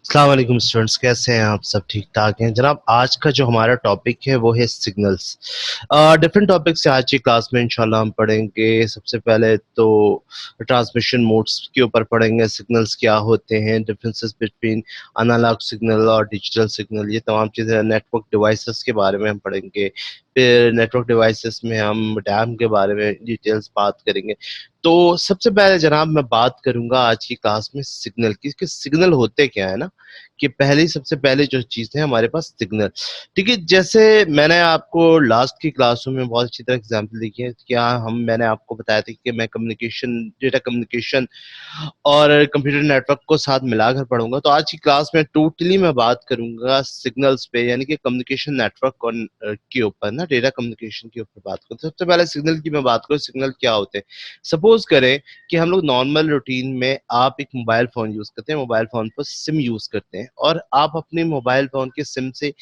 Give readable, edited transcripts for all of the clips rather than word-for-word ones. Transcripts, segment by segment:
अस्सलाम वालेकुम स्टूडेंट्स, कैसे हैं आप? सब ठीक ठाक हैं जनाब। आज का जो हमारा टॉपिक है वो है सिग्नल्स। डिफरेंट टॉपिक्स से आज की क्लास में इंशाल्लाह हम पढ़ेंगे। सबसे पहले तो ट्रांसमिशन मोड्स के ऊपर पढ़ेंगे, सिग्नल्स क्या होते हैं, डिफरेंसेस बिटवीन एनालॉग सिग्नल और डिजिटल सिग्नल, ये तमाम चीज़ें। नेटवर्क डिवाइसेस के बारे में हम पढ़ेंगे। फिर नेटवर्क डिवाइसेस में हम डैम के बारे में डिटेल्स बात करेंगे। तो सबसे पहले जनाब मैं बात करूंगा आज की क्लास में सिग्नल की, कि सिग्नल होते क्या है ना, कि पहले सबसे पहले जो चीज है हमारे पास सिग्नल। ठीक है, जैसे मैंने आपको लास्ट की क्लासों में बहुत अच्छी तरह एग्जाम्पल देखी है। क्या मैंने आपको बताया था कि मैं कम्युनिकेशन, डेटा कम्युनिकेशन और कंप्यूटर नेटवर्क को साथ मिलाकर पढ़ूंगा। तो आज की क्लास में टोटली मैं बात करूंगा सिग्नल्स पे, यानी कि कम्युनिकेशन नेटवर्क और के ऊपर ना, डेटा कम्युनिकेशन के ऊपर बात करूँ। सबसे पहले सिग्नल की मैं बात करूँ, सिग्नल क्या होते हैं। सपोज करें कि हम लोग नॉर्मल रूटीन में आप एक मोबाइल फोन यूज करते हैं, मोबाइल फोन पर सिम यूज करते हैं, और आप अपने मोबाइल फोन के सिम से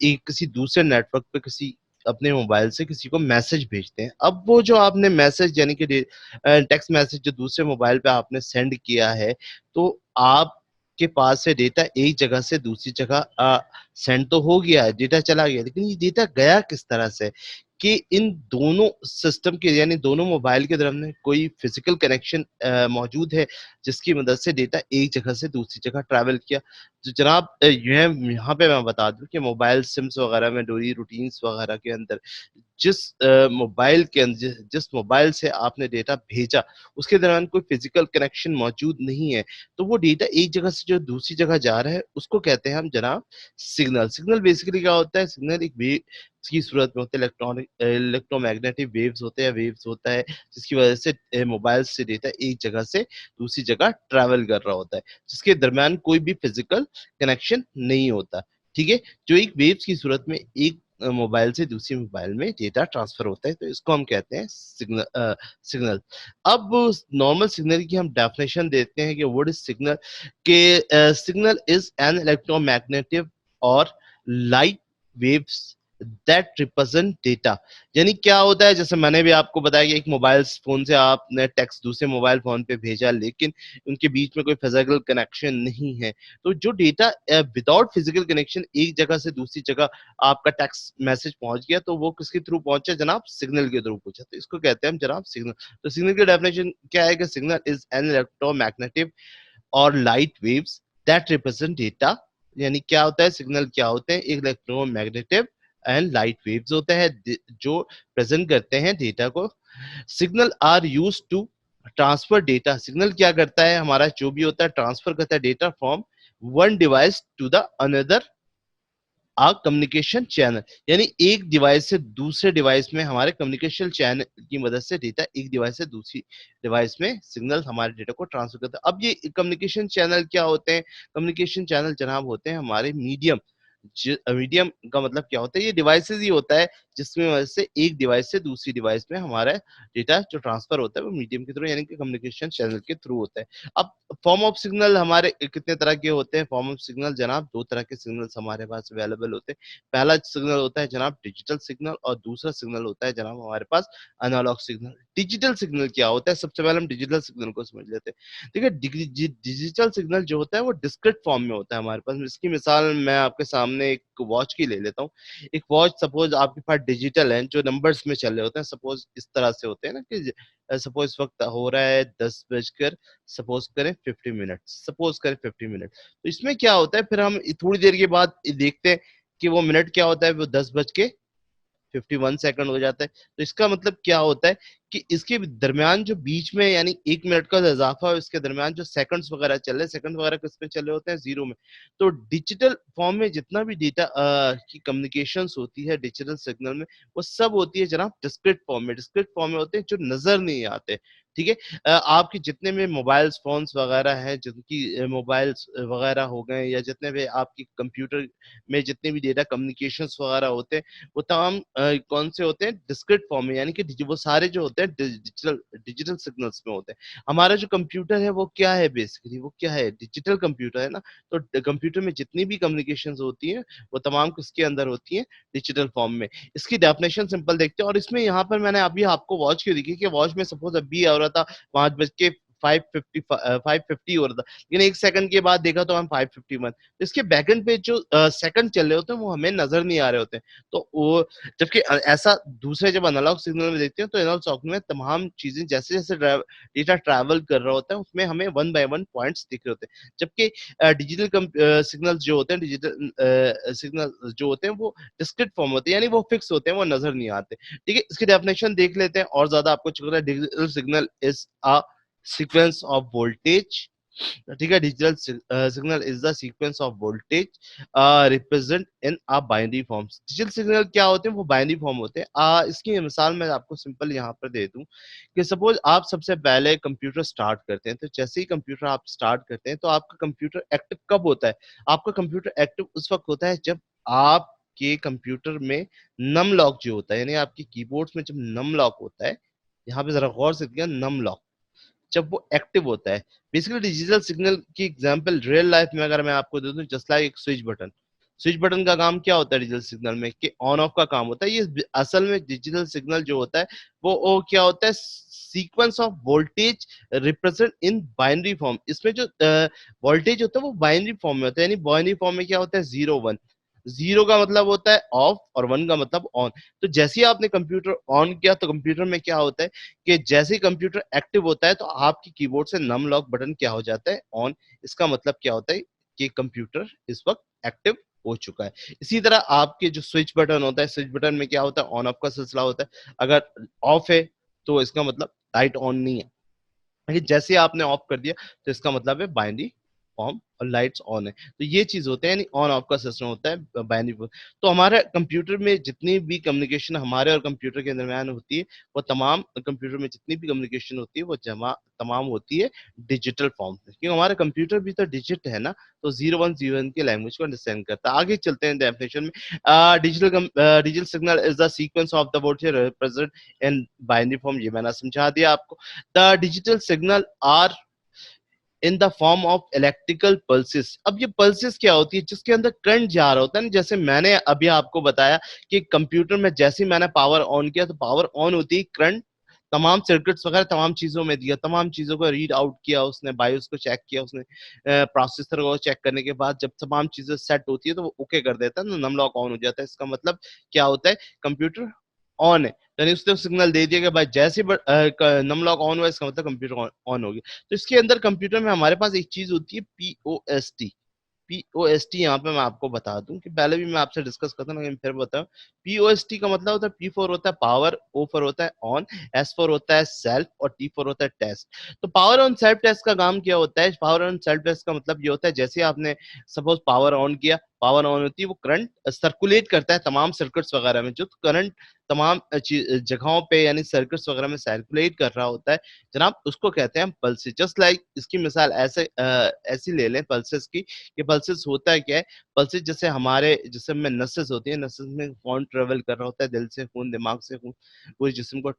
एक किसी दूसरे नेटवर्क पे किसी अपने मोबाइल से किसी को मैसेज भेजते हैं। अब वो जो आपने मैसेज, यानी कि टेक्स्ट मैसेज जो दूसरे मोबाइल पे आपने सेंड किया है, तो आपके पास से डेटा एक जगह से दूसरी जगह सेंड तो हो गया है, डेटा चला गया, लेकिन ये डेटा गया किस तरह से, कि इन दोनों सिस्टम के, यानी दोनों मोबाइल के दरमियान कोई फिजिकल कनेक्शन मौजूद है, जिसकी मदद से डेटा एक जगह से दूसरी जगह ट्रैवल किया। तो जनाब यहाँ पे मैं बता दूं कि मोबाइल सिम्स वगैरह में, डेली रूटीन्स वगैरह के अंदर जिस मोबाइल के अंदर जिस मोबाइल से आपने डेटा भेजा, उसके दौरान कोई फिजिकल कनेक्शन मौजूद नहीं है, तो वो डेटा एक जगह से जो दूसरी जगह जा रहा है उसको कहते हैं हम जनाब सिग्नल। सिग्नल बेसिकली क्या होता है? सिग्नल एक वेव की सूरत में होते हैं, इलेक्ट्रोमैग्नेटिक वेव्स होते हैं, वेव्स होता है, जिसकी वजह से मोबाइल से डेटा एक जगह से दूसरी जगह ट्रैवल कर रहा होता है, जिसके दरमियान कोई भी फिजिकल कनेक्शन नहीं होता। ठीक है, जो एक वेव्स की सूरत में एक मोबाइल से दूसरे मोबाइल में डेटा ट्रांसफर होता है, तो इसको हम कहते हैं सिग्नल। अब नॉर्मल सिग्नल की हम डेफिनेशन देते हैं कि व्हाट इज सिग्नल, के सिग्नल इज एन इलेक्ट्रोमैग्नेटिक और light waves that represent data. यानी क्या होता है, जैसे मैंने भी आपको बताया कि एक मोबाइल फोन से आपने टेक्स्ट दूसरे मोबाइल फोन पे भेजा, लेकिन उनके बीच में कोई फिजिकल कनेक्शन नहीं है, तो जो डेटा विदाउट फिजिकल कनेक्शन एक जगह से दूसरी जगह आपका टेक्स्ट मैसेज पहुंच गया, तो वो किसके थ्रू पहुंचा जनाब? सिग्नल के थ्रू पहुंचा। तो इसको कहते हैं हम जनाब सिग्नल। तो सिग्नल की डेफिनेशन क्या है कि सिग्नल इज एन इलेक्ट्रोमैग्नेटिक और light waves that represent data. यानी क्या होता है, सिग्नल क्या होते हैं? एक इलेक्ट्रोमैग्नेटिक एंड लाइट वेव्स होता है जो प्रेजेंट करते हैं डेटा को। Signal are use to transfer data. Signal क्या करता है? हमारा जो भी होता है, ट्रांसफर करता है data from one device to the another uh communication channel. यानी एक डिवाइस से दूसरे डिवाइस में हमारे कम्युनिकेशन चैनल की मदद से डेटा एक डिवाइस से दूसरी डिवाइस में सिग्नल हमारे डेटा को ट्रांसफर करता है। अब ये कम्युनिकेशन चैनल क्या होते हैं? कम्युनिकेशन चैनल जनाब होते हैं हमारे मीडियम। मीडियम का मतलब क्या होता है? ये डिवाइसेस ही होता है जिसमें वजह से एक डिवाइस से दूसरी डिवाइस में हमारा डेटा जो ट्रांसफर होता है वो मीडियम के थ्रू, यानी कि कम्युनिकेशन चैनल के थ्रू होता है। अब फॉर्म ऑफ सिग्नल हमारे कितने तरह के होते हैं? फॉर्म ऑफ सिग्नल जनाब दो तरह के सिग्नल्स हमारे पास अवेलेबल होते हैं। पहला सिग्नल होता है जनाब डिजिटल सिग्नल, और दूसरा सिग्नल होता है जनाब हमारे पास एनालॉग सिग्नल। डिजिटल सिग्नल क्या होता है? सबसे पहले हम डिजिटल सिग्नल को समझ लेते हैं। देखिए, डिजिटल सिग्नल जो होता है वो डिस्क्रीट फॉर्म में होता है हमारे पास। इसकी मिसाल मैं आपके सामने एक वॉच की ले लेता हूँ। एक वॉच सपोज आपके पास डिजिटल है, जो नंबर्स में चल रहे होते हैं, सपोज इस तरह से होते हैं ना, कि सपोज इस वक्त हो रहा है 10 बजकर, सपोज करें 50 मिनट, सपोज करें 50 मिनट। तो इसमें क्या होता है, फिर हम थोड़ी देर के बाद देखते हैं कि वो मिनट क्या होता है, वो 10 बज के 51 सेकंड हो जाता है। तो इसका मतलब क्या होता है कि इसके दरमियान जो बीच में, यानी 1 मिनट का इजाफा है, इसके दरमियान जो सेकंड्स वगैरह चल रहे हैं, सेकंड वगैरह किस में चल रहे होते हैं? जीरो में। तो डिजिटल फॉर्म में जितना भी डेटा की कम्युनिकेशंस होती है डिजिटल सिग्नल में, वो सब होती है जनाब डिस्क्रीट फॉर्म में। डिस्क्रीट फॉर्म में होते हैं जो नजर नहीं आते। ठीक है, आपके जितने भी मोबाइल फोन्स वगैरह हैं, जिनकी मोबाइल्स वगैरह हो गए, या जितने भी आपकी कंप्यूटर में जितने भी डेटा कम्युनिकेशंस वगैरह होते हैं, वो तमाम कौन से होते हैं? डिस्क्रीट फॉर्म में, यानी कि वो सारे जो होते हैं डिजिटल डिजिटल सिग्नल्स में होते हैं। हमारा जो कंप्यूटर है वो क्या है? बेसिकली वो क्या है? डिजिटल कंप्यूटर है ना। तो कंप्यूटर में जितनी भी कम्युनिकेशंस होती हैं, वो तमाम किसके अंदर होती हैं? डिजिटल फॉर्म में। इसकी डेफिनेशन सिंपल देखते हैं, और इसमें यहाँ पर मैंने अभी आपको वॉच की दिखी कि वॉच में सपोज अभी आ रहा था 5 बज के 550 हो रहा था, लेकिन 1 सेकंड के बाद देखा तो हम 551। तो इसके बैकएंड पे जो सेकंड चल रहे होते हैं वो हमें नज़र नहीं आ रहे होते हैं। तो वो जबकि ऐसा दूसरे जब एनालॉग सिग्नल में देखते हैं तो एनालॉग सिग्नल में तमाम चीज़ें जैसे-जैसे डेटा ट्रैवल कर रहा होता है उसमें हमें वन बाय वन पॉइंट्स दिख रहे होते हैं। जबकि डिजिटल सिग्नल्स जो होते हैं, डिजिटल सिग्नल जो होते हैं वो डिस्क्रीट फॉर्म होते हैं, यानी वो फिक्स होते हैं, वो नज़र नहीं आते। ठीक है, इसकी डेफिनेशन देख लेते हैं और ज़्यादा आपको अच्छी तरह। Digital signal is a sequence of voltage. ठीक है, digital signal is the sequence of voltage represent in a binary forms. Digital signal क्या होते हैं, वो बाइनरी फॉर्म होते हैं। इसकी मिसाल मैं आपको सिंपल यहाँ पर दे दूं कि सपोज आप सबसे पहले कंप्यूटर स्टार्ट करते हैं, तो जैसे ही कंप्यूटर आप स्टार्ट करते हैं तो आपका कंप्यूटर एक्टिव कब होता है? आपका कंप्यूटर एक्टिव उस वक्त होता है जब आपके कंप्यूटर में नम लॉक जो होता है, यानी आपके कीबोर्ड्स में जब नम लॉक होता है, यहाँ पे जरा गौर से देखिए, नम लॉक जब वो एक्टिव होता है। बेसिकली डिजिटल सिग्नल की एग्जांपल रियल लाइफ में अगर मैं आपको दे दूं, जस्ट लाइक एक स्विच बटन। स्विच बटन का काम क्या होता है डिजिटल सिग्नल में, कि ऑन ऑफ का काम होता है। ये असल में डिजिटल सिग्नल जो होता है वो क्या होता है, sequence of voltage represent in binary form. इसमें जो वोल्टेज होता है वो बाइनरी फॉर्म में होता है, यानी बाइनरी फॉर्म में क्या होता है, 0 1। 0 का मतलब होता है ऑफ और 1 का मतलब ऑन। तो जैसे ही आपने कंप्यूटर ऑन किया तो कंप्यूटर में क्या होता है कि जैसे ही कंप्यूटर एक्टिव होता है तो आपकी कीबोर्ड से नम लॉक बटन क्या हो जाता है, ऑन। इसका मतलब क्या होता है कि कंप्यूटर इस वक्त एक्टिव हो चुका है। इसी तरह आपके जो स्विच बटन होता है, स्विच बटन में क्या होता है, ऑन ऑफ का सिलसिला होता है। अगर ऑफ है तो इसका मतलब लाइट ऑन नहीं है, लेकिन जैसे ही आपने ऑफ कर दिया तो इसका मतलब है बाइनरी फॉर्म और लाइट्स ऑन है। तो ये चीज होता है, यानी ऑन ऑफ का सिस्टम होता है बाइनरी फॉर्म। तो हमारे कंप्यूटर में जितनी भी कम्युनिकेशन हमारे और कंप्यूटर के दरमियान होती है, वो तमाम कंप्यूटर में जितनी भी कम्युनिकेशन होती है वो जमा तमाम होती है डिजिटल फॉर्म में, क्योंकि हमारा कंप्यूटर भी तो डिजिट है ना। तो 0 1 0 1 की लैंग्वेज को अंडरस्टैंड करता है। आगे चलते हैं डेफिनेशन में। Digital signal is the sequence of the voltage represent in binary form. ये मैंने समझा दिया आपको। The digital signal are in the form of electrical pulses. अब ये पल्सेस क्या होती है, जिसके अंदर करंट जा रहा होता है ना। जैसे मैंने अभी आपको बताया कि कंप्यूटर में जैसे ही मैंने पावर ऑन किया तो पावर ऑन होती है, करंट तमाम सर्किट्स वगैरह तमाम चीजों में दिया, तमाम चीजों को रीड आउट किया उसने, बायोस को चेक किया उसने, प्रोसेसर को चेक करने के बाद जब तमाम चीजें सेट होती है तो वो ओके कर देता है, नम लॉक ऑन हो जाता है। इसका मतलब क्या होता है, कंप्यूटर ऑन है। यानी उसने सिग्नल दे दिया कि भाई जैसे नम लॉक ऑन हुआ, इसका मतलब कंप्यूटर ऑन हो गया। तो इसके अंदर कंप्यूटर में हमारे पास एक चीज होती है, पीओएसटी। पीओएसटी यहाँ पे मैं आपको बता दूं कि पहले भी मैं आपसे डिस्कस करता हूँ, लेकिन फिर बताऊं। पीओएसटी का मतलब होता है, पी फॉर होता है पावर, ओ फॉर होता है ऑन, एस फॉर होता है सेल्फ और टी फॉर होता है टेस्ट। तो पावर ऑन सेल्फ टेस्ट का काम क्या होता है, पावर ऑन सेल्फ टेस्ट का मतलब ये होता है जैसे आपने सपोज पावर ऑन किया, पावर ऑन होती है, वो करंट सर्कुलेट करता है तमाम सर्किट्स वगैरह में। जो करंट तमाम जगहों पे यानी सर्किट्स वगैरह में सर्कुलेट कर रहा होता है जनाब, उसको कहते हैं पल्सेस। जस्ट लाइक इसकी मिसाल ऐसे ऐसी ले लें पल्सेस की, कि पल्सेस होता है क्या है। पल्सेस जैसे हमारे जिस्म में नसेस होती है, नसेस में खून ट्रेवल कर रहा होता है, दिल से खून, दिमाग से खून पूरे जिस्म को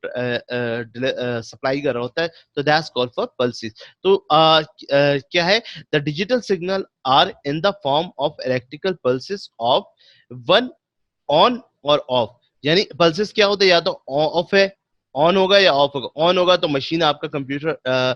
सप्लाई कर रहा होता है, तो दैट्स कॉल्ड फॉर पल्सेस। तो क्या है, the digital signal are in the form of electrical pulses of one on और ऑफ। यानी पल्सेस क्या होते हैं, या तो ऑफ है, ऑन होगा या ऑफ होगा। ऑन होगा तो मशीन आपका कंप्यूटर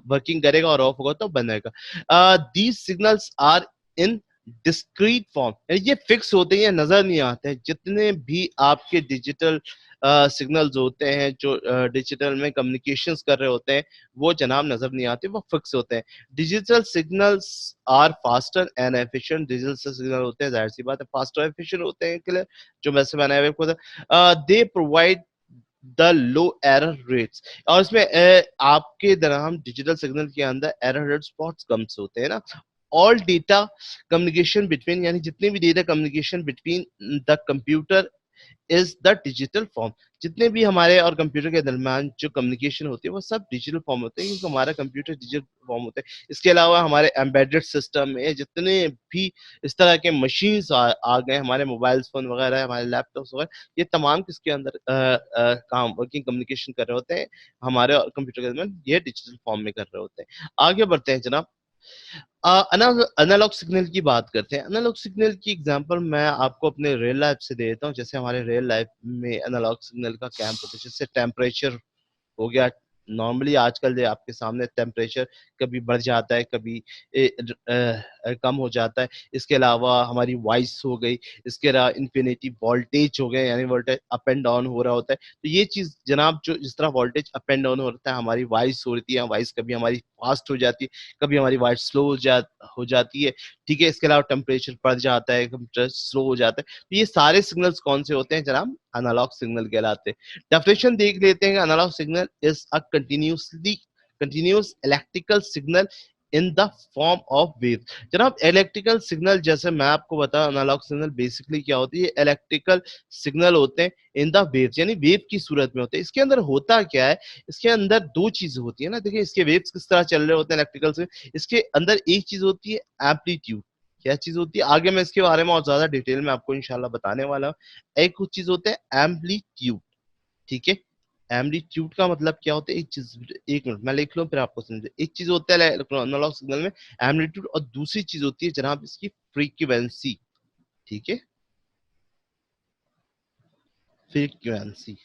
वर्किंग करेगा, और ऑफ होगा तो बंद रहेगा। These signals are in discrete form, ये फिक्स होते हैं, नजर नहीं आते हैं। जितने भी आपके डिजिटल सिग्नल्स होते हैं जो डिजिटल में कम्युनिकेशंस कर रहे होते हैं, वो जनाब नजर नहीं आते, वो फिक्स होते हैं। Digital signals are faster and efficient. Digital signal होते हैं, जाहिर सी बात है, फास्टर एफिशिएंट होते हैं, क्लियर, जो वैसे मैंने अभी आपको they provide the low error rates. और इसमें आपके दरअसल डिजिटल सिग्नल के अंदर एरर रेट्स बहुत कम से होते हैं ना। ऑल डेटा कम्युनिकेशन बिटवीन, यानी जितनी भी data communication between the computer is the digital form. जितने भी हमारे और कंप्यूटर के दरमियान जो कम्युनिकेशन होती है वो सब डिजिटल फॉर्म होते हैं, क्योंकि हमारा कंप्यूटर डिजिटल फॉर्म होता है। इसके अलावा हमारे एम्बेडेड सिस्टम में जितने भी इस तरह के मशीन्स आ गए, हमारे मोबाइल फोन वगैरह, हमारे लैपटॉप्स वगैरह, ये तमाम किसके अंदर काम वर्किंग कम्युनिकेशन कर रहे होते हैं, हमारे और कंप्यूटर के दरमियान ये डिजिटल फॉर्म में कर रहे होते हैं। आगे बढ़ते हैं जनाब। एनालॉग सिग्नल की बात करते हैं। एनालॉग सिग्नल की एग्जांपल मैं आपको अपने रियल लाइफ से दे देता हूँ। जैसे हमारे रियल लाइफ में एनालॉग सिग्नल का कैंप होता है, जैसे टेम्परेचर हो गया, नॉर्मली आजकल जो आपके सामने टेम्परेचर कभी बढ़ जाता है, कभी कम हो जाता है। इसके अलावा हमारी वॉइस हो गई, इसके अलावा इन्फिनिटी वोल्टेज हो गए, यानी वोल्टेज अप एंड डाउन हो रहा होता है। तो ये चीज़ जनाब, जो जिस तरह वोल्टेज अप एंड डाउन होता है, हमारी वॉइस होती है, वॉइस कभी हमारी फास्ट हो जाती है, कभी हमारी वॉइस स्लो हो जाती है, ठीक है। इसके अलावा टेम्परेचर बढ़ जाता है, कंप्यूटर स्लो हो जाता है। तो ये सारे सिग्नल्स कौन से होते हैं जनाब? एनालॉग सिग्नल कहलाते हैं। डेफिनेशन देख लेते हैं। Analogue signal is a continuous electrical signal in the form of wave. जनाब इलेक्ट्रिकल सिग्नल, जैसे मैं आपको बताऊं, एनालॉग सिग्नल बेसिकली क्या होती है? इलेक्ट्रिकल सिग्नल होते हैं इन द वेव्स, यानी वेव की सूरत में होते हैं। इसके अंदर होता क्या है? इसके अंदर दो चीजें होती है ना। देखिए इसके वेव्स किस तरह चल रहे होते हैं इलेक्ट्रिकल से। इसके अंदर एक चीज होती है एम्पलीट्यूड। क्या चीज होती है? आगे मैं इसके बारे में और ज्यादा डिटेल में आपको इंशाल्लाह बताने वाला हूँ। एक कुछ चीज होता है एम्पलीट्यूड, ठीक है। एम्पलीट्यूड का मतलब क्या होता है? एक चीज, एक मिनट मैं लिख लूं फिर आपको समझे। एक चीज होता है एनालॉग सिग्नल में एम्पलीट्यूड, और दूसरी चीज होती है जनाब इसकी फ्रीक्वेंसी, ठीक है। फ्रीक्वेंसी,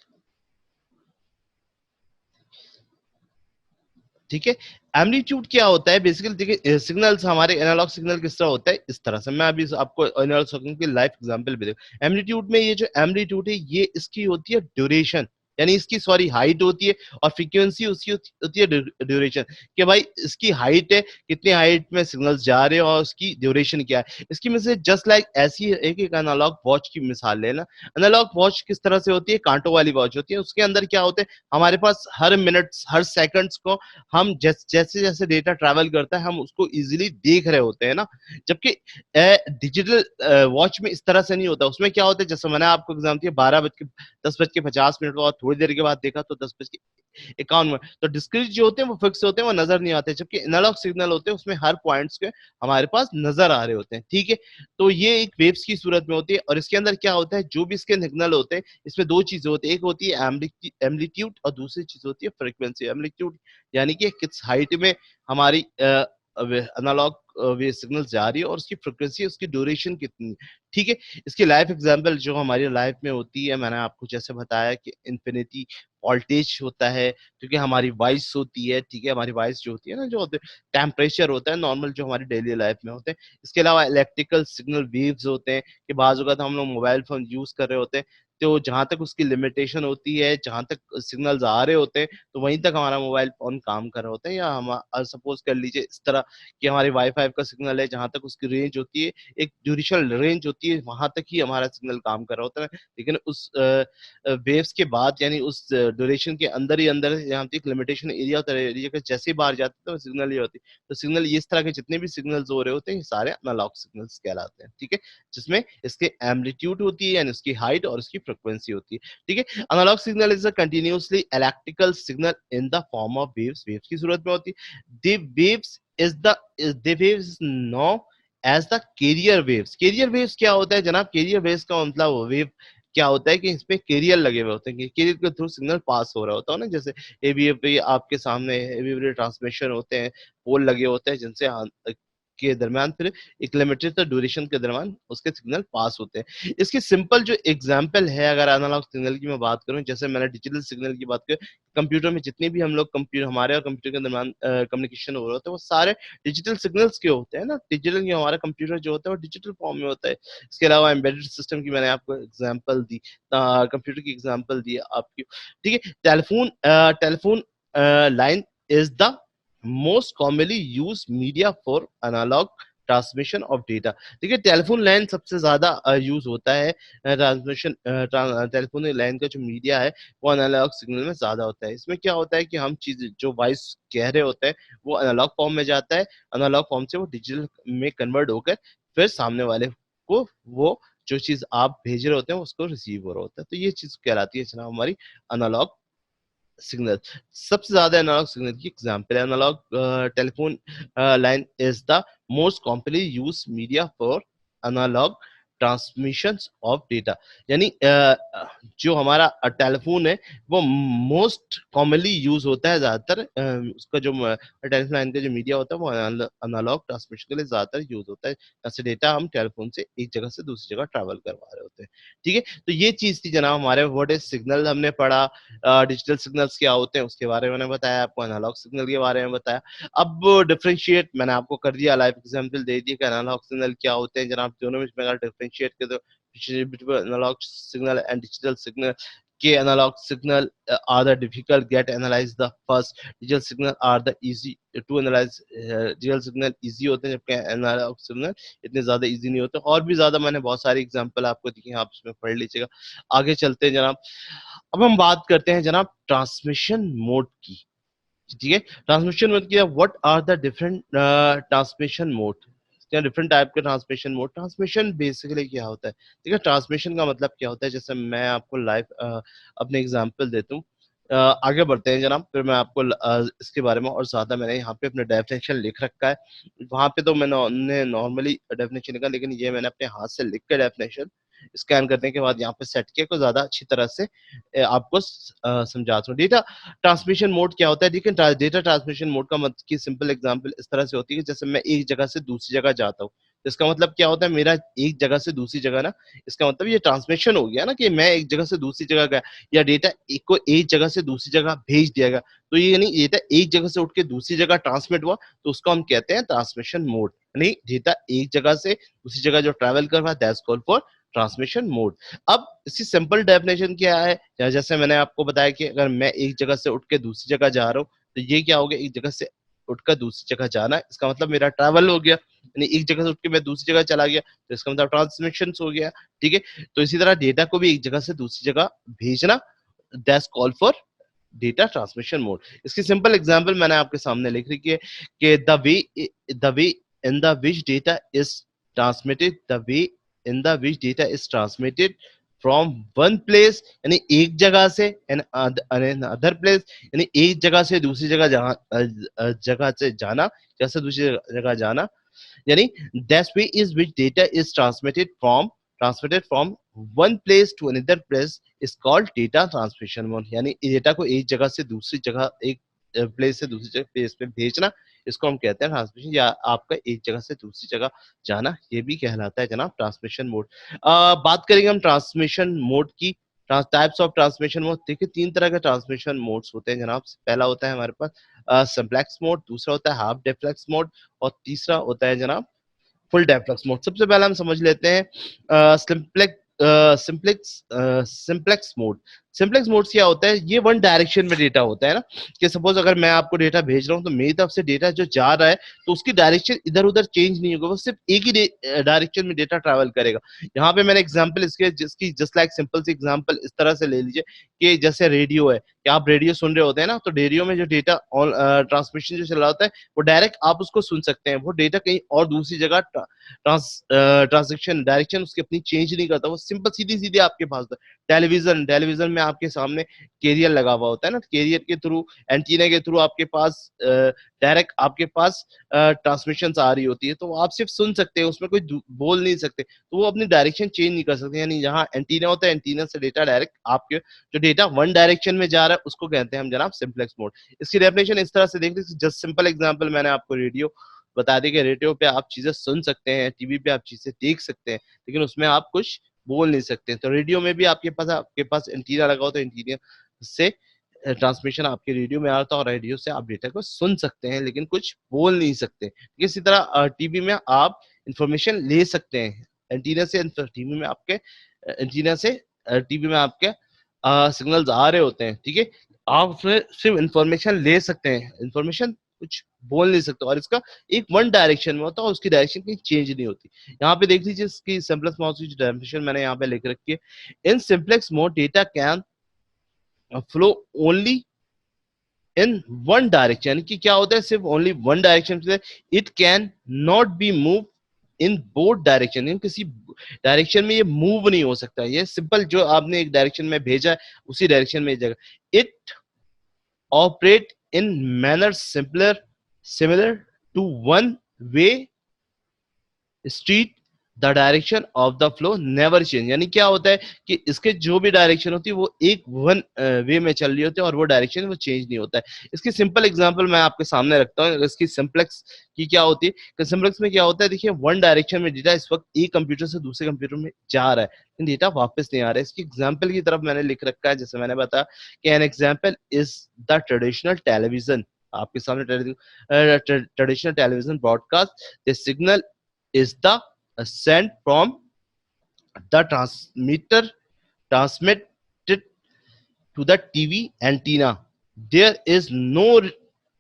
ठीक है। एम्पलीट्यूड क्या होता है? बेसिकली देखिए सिग्नल्स, हमारे एनालॉग सिग्नल किस तरह होता है, इस तरह से। मैं अभी आपको एनालॉग सिग्नल की लाइव एग्जांपल भी देखो। एम्पलीट्यूड में ये जो एम्पलीट्यूड है, ये इसकी होती है ड्यूरेशन, यानी इसकी सॉरी हाइट होती है, और फ्रीक्वेंसी उसकी होती है ड्यूरेशन, कि भाई इसकी हाइट है, कितनी हाइट में सिग्नल्स जा रहे हैं, और उसकी ड्यूरेशन क्या है। इसकी में से जस्ट लाइक ऐसी एक एक एनालॉग वॉच की मिसाल लेना। एनालॉग वॉच किस तरह से होती है? कांटों वाली वॉच होती है। उसके अंदर क्या होता है? हमारे पास हर मिनट, हर सेकंड्स को हम जैसे जैसे डेटा ट्रैवल करता है, हम उसको इजीली देख रहे होते हैं ना। जबकि डिजिटल वॉच में इस तरह से नहीं होता। उसमें क्या होता है? जैसे मैंने आपको एग्जाम दिया, 10:50 बाद थोड़ी देर के बाद देखा तो 10:51 तो डिस्क्रीट जो होते हैं वो फिक्स होते हैं, वो नजर नहीं आते। जबकि एनालॉग सिग्नल होते हैं, उसमें हर पॉइंट्स के हमारे पास नजर आ रहे होते हैं, ठीक है। तो ये एक वेव्स की सूरत में होती है। और इसके अंदर क्या होता है? जो भी इसके सिग्नल होते हैं, इसमें दो चीजें होती है। एक होती है एम्पलीट्यूड, और दूसरी चीज होती है फ्रीक्वेंसी। एम्पलीट्यूड यानी कि किस हाइट में हमारी एनालॉग वे सिग्नल जा रही है, और उसकी फ्रिक्वेंसी, उसकी ड्यूरेशन कितनी है, ठीक है। इसकी लाइफ एग्जांपल जो हमारी लाइफ में होती है, मैंने आपको जैसे बताया कि इन्फिनिटी वोल्टेज होता है, क्योंकि हमारी वॉइस होती है, ठीक है। हमारी वॉइस जो होती है ना, जो टेम्परेचर होता है नॉर्मल, जो हमारी डेली लाइफ में होते हैं। इसके अलावा इलेक्ट्रिकल सिग्नल वेव्स होते हैं, कि बाज़ औक़ात हम लोग मोबाइल फोन यूज कर रहे होते हैं, तो जहां तक उसकी लिमिटेशन होती है, जहां तक सिग्नल्स आ रहे होते हैं, तो वहीं तक हमारा मोबाइल फोन काम कर रहा होता है। या हम सपोज कर लीजिए इस तरह कि हमारे वाईफाई का सिग्नल है, जहां तक उसकी रेंज होती है, एक ड्यूरेशनल रेंज होती है, वहां तक ही हमारा सिग्नल काम कर रहा होता है। लेकिन उस वेव्स के बाद, यानी उस ड्यूरेशन के अंदर ही अंदर, यहाँ पे एक लिमिटेशन एरिया होता है, एरिया के जैसे ही बाहर जाते हैं तो सिग्नल ये होती है। तो सिग्नल, इस तरह के जितने भी सिग्नल्स हो रहे होते हैं, ये सारे एनालॉग सिग्नल्स कहलाते हैं, ठीक है। जिसमें इसके एम्पलीट्यूड होती है, यानी उसकी हाइट, और उसकी फ्रिक्वेंसी होती है, ठीक है। Analogue signal is a continuously electrical signal in the form of waves. Waves की सूरत में होती है। The waves is the the waves no as the carrier waves. Carrier waves क्या होता है जनाब? कैरियर वेव्स का मतलब वेव क्या होता है कि इसमें कैरियर लगे हुए होते हैं, कैरियर के थ्रू सिग्नल पास हो रहा होता है ना। जैसे एवीएफ पे आपके सामने एवीएफ ट्रांसमिशन होते हैं, पोल लगे होते हैं, जिनसे के दरमियान फिर एक लिमिटेड ड्यूरेशन के दरमियान उसके सिग्नल पास होते हैं। इसकी सिंपल जो एग्जांपल है, अगर एनालॉग सिग्नल की मैं बात करूं, जैसे मैंने डिजिटल सिग्नल की बात करूं, कंप्यूटर में जितने भी हम लोग कंप्यूटर, हमारे और कंप्यूटर के दरमियान कम्युनिकेशन हो रहा होता है, वो सारे डिजिटल सिग्नल्स के होते हैं ना। डिजिटल, जो हमारा कंप्यूटर जो होता है, वो डिजिटल फॉर्म में होता है। इसके अलावा एम्बेडेड सिस्टम की मैंने आपको एग्जांपल दी, कंप्यूटर की एग्जांपल दी आपकी, ठीक है। Telephone line is the most commonly use media for analogue transmission of data. देखिए टेलीफोन लाइन सबसे ज्यादा यूज होता है ट्रांसमिशन। टेलीफोन लाइन का जो मीडिया है, वो एनालॉग सिग्नल में ज्यादा होता है। इसमें क्या होता है कि हम चीज जो वॉइस कह रहे होते हैं, वो एनालॉग फॉर्म में जाता है, एनालॉग फॉर्म से वो डिजिटल में कन्वर्ट होकर फिर सामने वाले को वो जो चीज आप भेज रहे होते हैं उसको रिसीव हो रहा होता है। तो ये चीज कहलाती है जनाब हमारी एनालॉग सिग्नल। सबसे ज्यादा एनालॉग सिग्नल की एग्जांपल है analogue telephone line is the most commonly use media for analogue transmission of data, यानी जो हमारा टेलीफोन है वो मोस्ट कॉमनली यूज होता है ज्यादातर, उसका जो टेलीफोन लाइन का जो मीडिया होता है वो एनालॉग ट्रांसमिशन के लिए ज्यादातर यूज होता है, जैसे डेटा हम टेलीफोन से एक जगह से दूसरी जगह ट्रैवल करवा रहे होते हैं। ठीक है, तो ये चीज थी जनाब हमारे व्हाट इज सिग्नल हमने पढ़ा, डिजिटल सिग्नल्स क्या होते हैं उसके बारे में मैंने बताया आपको, एनालॉग सिग्नल के बारे में बताया। अब डिफरेंशिएट मैंने आपको कर दिया, लाइव एग्जांपल दे दिया कि एनालॉग सिग्नल क्या होते हैं जनाब, दोनों में अगर डिफरेंशिएट कर दो between analog signal and digital signal, के analog signal are the difficult get analyze the first, digital signal are the easy to analyze, digital signal easy होते हैं जबकि analog signal इतने ज्यादा easy नहीं होते। और भी ज्यादा मैंने बहुत सारे एग्जांपल आपको दिए, आप उसमें पढ़ लीजिएगा। आगे चलते हैं जनाब, अब हम बात करते हैं जनाब ट्रांसमिशन मोड की। ठीक है, ट्रांसमिशन मोड की, what are the different transmission mode, क्या डिफरेंट टाइप के ट्रांसमिशन मोड। ट्रांसमिशन बेसिकली क्या होता है, ठीक है, ट्रांसमिशन का मतलब क्या होता है, जैसे मैं आपको लाइव अपने एग्जांपल देता हूँ। आगे बढ़ते हैं जनाब, फिर मैं आपको इसके बारे में और ज्यादा, मैंने यहाँ पे अपने डेफिनेशन लिख रखा है, वहां पे तो मैंने नॉर्मली डेफिनेशन लिखा, लेकिन ये मैंने अपने हाथ से लिख के डेफिनेशन स्कैन करने के बाद यहाँ पे सेट किया को ज्यादा अच्छी तरह से आपको समझाता हूँ। डेटा ट्रांसमिशन मोड क्या होता है, देखिए डेटा ट्रांसमिशन मोड का मतलब की सिंपल एग्जांपल इस तरह से होती है कि जैसे मैं एक जगह से दूसरी जगह जाता हूँ, तो इसका मतलब क्या होता है, मेरा एक जगह से दूसरी जगह ना, इसका मतलब ये ट्रांसमिशन हो गया ना, कि मैं एक जगह से दूसरी जगह गया, या डेटा एक को एक जगह से दूसरी जगह भेज दिया गया, तो ये यानी डेटा एक जगह से उठ के दूसरी जगह ट्रांसमिट हुआ, तो उसको हम कहते हैं ट्रांसमिशन मोड, यानी डेटा एक जगह से दूसरी जगह जो ट्रैवल कर रहा है that's called for transmission mode. अब इसकी सिंपल डेफिनेशन क्या है, जैसे मैंने आपको बताया कि अगर मैं एक जगह से उठ के दूसरी जगह जा रहा हूँ, तो ये क्या हो गया, एक जगह से उठकर दूसरी जगह जाना, इसका मतलब मेरा ट्रैवल हो गया, यानी एक जगह से उठ के मैं दूसरी जगह चला गया, तो इसका मतलब ट्रांसमिशन हो गया। ठीक है, तो इसी तरह डेटा को भी एक जगह से दूसरी जगह भेजना, that's called for data transmission mode. इसकी सिंपल एग्जांपल मैंने आपके सामने लिख रखी है कि the way in the which data is transmitted, the way in the which data is transmitted from one place, यानी एक जगह से, एंड अदर प्लेस, यानी एक जगह से दूसरी जगह जगह से जाना, जैसे दूसरी जगह जाना, यानी that way is which data is transmitted from one place to another place is called data transmission mode, यानी डेटा को एक जगह से दूसरी जगह, एक प्लेस से दूसरी जगह प्लेस पे भेजना, इसको हम कहते हैं ट्रांसमिशन, या आपका एक जगह से दूसरी जगह जाना, ये भी कहलाता है जनाब ट्रांसमिशन मोड। बात करेंगे हम ट्रांसमिशन मोड की, टाइप्स ऑफ ट्रांसमिशन मोड। देखिए तीन तरह के ट्रांसमिशन मोड्स होते हैं जनाब, पहला होता है हमारे पास सिंप्लेक्स मोड, दूसरा होता है हाफ डेप्लेक्स मोड, और तीसरा होता है जनाब फुल डेप्लेक्स मोड। सबसे पहले हम समझ लेते हैं सिंप्लेक्स मोड। सिंप्लेक्स मोड क्या होता है, ये वन डायरेक्शन में डेटा होता है ना, कि सपोज अगर मैं आपको डेटा भेज रहा हूँ, तो मेरी तरफ से डेटा जो जा रहा है, तो उसकी डायरेक्शन इधर उधर चेंज नहीं होगा, वो सिर्फ एक ही डायरेक्शन में डेटा ट्रैवल करेगा। यहाँ पे मैंने एग्जांपल इसके जिसकी जस्ट लाइक सिंपल सी एग्जांपल इस तरह से ले लीजिए कि जैसे रेडियो है, कि आप रेडियो सुन रहे होते हैं ना, तो रेडियो में जो डेटा ट्रांसमिशन जो चल रहा होता है, वो डायरेक्ट आप उसको सुन सकते हैं, वो डेटा कहीं और दूसरी जगह ट्रांसलेशन डायरेक्शन उसकी अपनी चेंज नहीं करता, वो सिंपल सीधी सीधी आपके पास होता है। टेलीविजन में आपके सामने कैरियर लगा हुआ होता है ना, कैरियर के थ्रू, एंटीना के थ्रू आपके पास डायरेक्ट आपके पास ट्रांसमिशन आ रही होती है, तो आप सिर्फ सुन सकते हैं, उसमें कोई बोल नहीं सकते, तो वो अपनी डायरेक्शन चेंज नहीं कर सकते, यानी जहाँ एंटीना होता है, एंटीना से डेटा डायरेक्ट आपके जो डेटा वन डायरेक्शन में जा रहा है, उसको कहते हैं हम जनाब सिंप्लेक्स मोड। इसकी डेफिनेशन इस तरह से देख लीजिए, जस्ट सिंपल एग्जांपल मैंने आपको रेडियो बता दें कि रेडियो पे आप चीजें सुन सकते हैं, टीवी पे आप चीजें देख सकते हैं, लेकिन उसमें आप कुछ बोल नहीं सकते। तो रेडियो में भी आपके पास एंटीना लगा हो, तो एंटीना से ट्रांसमिशन आपके रेडियो में आता है, और रेडियो से आप डेटा को सुन सकते हैं, लेकिन कुछ बोल नहीं सकते। इसी तरह टीवी में आप इंफॉर्मेशन ले सकते हैं, एंटीना से टीवी में आपके एंटीना से टीवी में आपके सिग्नल्स आ रहे होते हैं। ठीक है, आप उसमें सिर्फ इंफॉर्मेशन ले सकते हैं, इंफॉर्मेशन कुछ बोल नहीं सकते, और इसका एक वन डायरेक्शन में होता है, और उसकी डायरेक्शन कहीं चेंज नहीं होती। यहाँ पे देख लीजिए इसकी सिंपलेक्स मोड की डेफिनेशन मैंने यहाँ पे लिख रखी है। In simplex mode data can flow only in one direction, यानी कि क्या होता है, सिर्फ ओनली वन डायरेक्शन से, it can not be move in both direction, in किसी डायरेक्शन में ये मूव नहीं हो सकता, ये सिंपल जो आपने एक डायरेक्शन में भेजा है उसी डायरेक्शन में जाएगा। It operate in manner similar to one way street the direction of the flow never change, यानी क्या होता है कि इसके जो भी डायरेक्शन होती है वो एक वन वे में चल रही होती है और वो डायरेक्शन वो चेंज नहीं होता है। इसकी सिंपल एग्जांपल मैं आपके सामने रखता हूँ। इसकी सिंप्लेक्स की क्या होती है कि सिंप्लेक्स में क्या होता है, देखिए वन डायरेक्शन में डेटा इस वक्त एक कंप्यूटर से दूसरे कंप्यूटर में जा रहा है लेकिन डेटा वापस नहीं आ रहा है। इसकी एग्जाम्पल की तरफ मैंने लिख रखा है, जैसे मैंने बताया कि an example is the traditional television. आपके सामने traditional television broadcast the signal is the sent from the transmitter transmitted to the TV antenna. There is no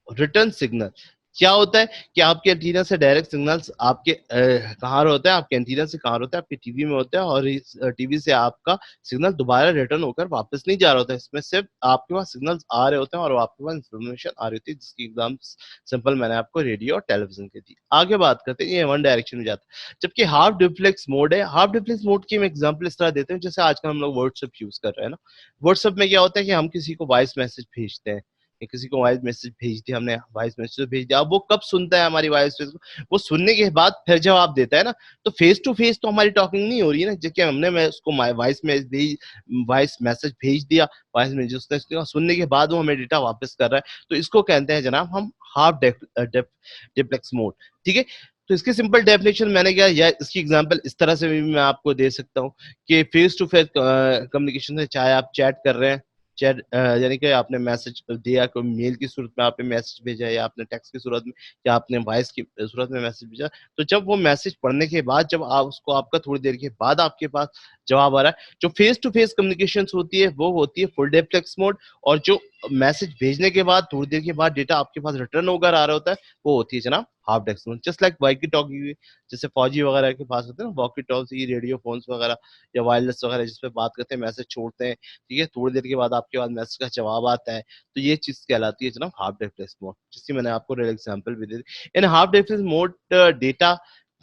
return signal. क्या होता है कि आपके एंटीना से डायरेक्ट सिग्नल्स आपके कहाँ होता है, आपके एंटीना से कहाँ होता है, आपके टीवी में होता है और इस टीवी से आपका सिग्नल दोबारा रिटर्न होकर वापस नहीं जा रहा होता है। इसमें सिर्फ आपके पास सिग्नल्स आ रहे होते हैं और आपके पास इंफॉर्मेशन आ रही होती है, जिसकी एग्जाम सिंपल मैंने आपको रेडियो और टेलीविजन की दी। आगे बात करते हैं, ये वन डायरेक्शन में जाता है। जबकि हाफ डिफ्लेक्स मोड है, हाफ डिफ्लेक्स मोड की हम एग्जाम्पल इस तरह देते हैं जैसे आजकल हम लोग व्हाट्सएप यूज कर रहे हैं ना। व्हाट्सएप में क्या होता है कि हम किसी को वॉइस मैसेज भेजते हैं, किसी को वॉइस मैसेज भेज दिया, हमने वॉइस मैसेज भेज दिया। अब वो कब सुनता है हमारी वॉइस मैसेज को, वो सुनने के बाद फिर जवाब देता है ना। तो फेस टू फेस तो हमारी टॉकिंग नहीं हो रही है ना, जबकि हमने मैं उसको वॉइस मैसेज भेज दिया, वॉइस मैसेज उसने सुनने के बाद वो हमें डेटा वापस कर रहा है। तो इसको कहते हैं जनाब हम हाफ डिप्लेक्स मोड। ठीक है, तो इसकी सिंपल डेफिनेशन मैंने क्या, या इसकी एग्जांपल इस तरह से भी मैं आपको दे सकता हूँ कि फेस टू फेस कम्युनिकेशन में, चाहे आप चैट कर रहे हैं, चैट यानी कि आपने मैसेज दिया, कोई मेल की सूरत में आपने मैसेज भेजा या आपने टेक्स्ट की सूरत में या आपने वॉइस की सूरत में मैसेज भेजा, तो जब वो मैसेज पढ़ने के बाद जब आप उसको आपका थोड़ी देर के बाद आपके पास जवाब आ रहा है, जो फेस टू फेस कम्युनिकेशन होती है वो होती है फुल डिप्लेक्स मोड। और जो मैसेज भेजने के बाद थोड़ी देर के बाद डेटा आपके पास रिटर्न होकर आ रहा होता है वो होती है जनाब half duplex mode. Just like walkie talkie, जैसे फौजी वगैरह के पास होते हैं ना वॉकी टॉकी, रेडियो फोन्स वगैरह या वायरलेस वगैरह, जिसपे बात करते हैं, मैसेज छोड़ते हैं, ठीक है, थोड़ी देर के बाद आपके पास मैसेज का जवाब आता है, तो ये चीज कहलाती है जनाब हाफ डिफ्लेक्स मोड, जिसकी मैंने आपको रियल एग्जांपल भी दे दी। In half duplex mode data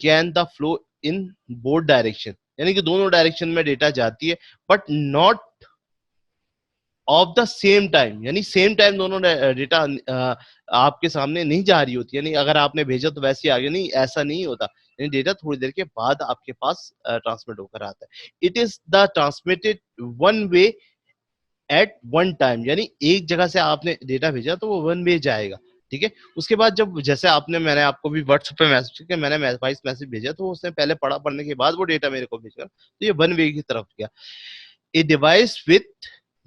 can the flow in both direction, यानी कि दोनों डायरेक्शन में डेटा जाती है, but not of the same time, यानी सेम टाइम दोनों डेटा आपके सामने नहीं जा रही होती, यानी अगर आपने भेजा तो वैसे ही आगे नहीं, ऐसा नहीं होता, यानी डेटा थोड़ी देर के बाद आपके पास ट्रांसमिट होकर आता है। It is the transmitted one way at one time, यानी एक जगह से आपने डेटा भेजा तो वो वन वे जाएगा। ठीक है, उसके बाद जब जैसे मैंने आपको भी व्हाट्सएप पे मैसेज किया, मैंने वॉइस मैसेज भेजा तो उसने पहले पढ़ा, पढ़ने के बाद वो डेटा मेरे को भेजा, तो ये वन वे की तरफ गया। A device with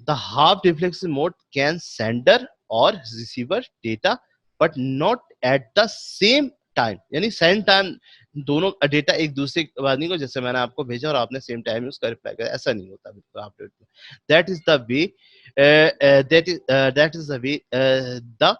the half deflection mode can sender or receiver data but not at the same time, यानी सेम टाइम दोनों डेटा एक दूसरे के बाद नहीं को, जैसे मैंने आपको भेजा और आपने सेम टाइम में उसका रिप्लाई किया, ऐसा नहीं होता बिल्कुल आप। That is the way that is the way the